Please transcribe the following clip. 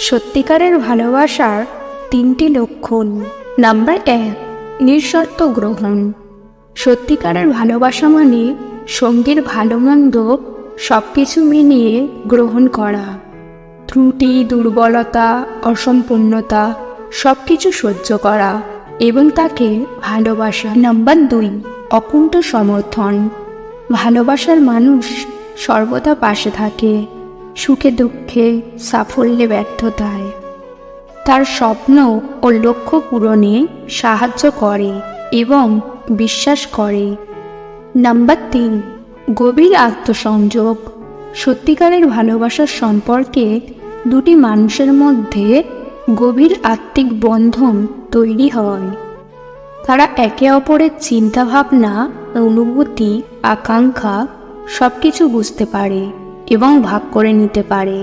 সত্যিকারের ভালোবাসার 3টি লক্ষণ। নাম্বার 1, নিঃশর্ত গ্রহণ। সত্যিকারের ভালোবাসা মানে সঙ্গীর ভালো মন্দ সব কিছু মিলিয়ে গ্রহণ করা। ত্রুটি, দুর্বলতা, অসম্পূর্ণতা সব কিছু সহ্য করা এবং তাকে ভালোবাসা। নাম্বার 2, অকুণ্ঠ সমর্থন। ভালোবাসার মানুষ সর্বদা পাশে থাকে, সুখে দুঃখে, সাফল্যে ব্যর্থতায়। তার স্বপ্ন ও লক্ষ্য পূরণে সাহায্য করে এবং বিশ্বাস করে। নাম্বার 3, গভীর আত্মসংযোগ। সত্যিকারের ভালোবাসার সম্পর্কে দুটি মানুষের মধ্যে গভীর আত্মিক বন্ধন তৈরি হয়। তারা একে অপরের চিন্তাভাবনা, অনুভূতি, আকাঙ্ক্ষা সব কিছু বুঝতে পারে এবং ভাগ করে নিতে পারে।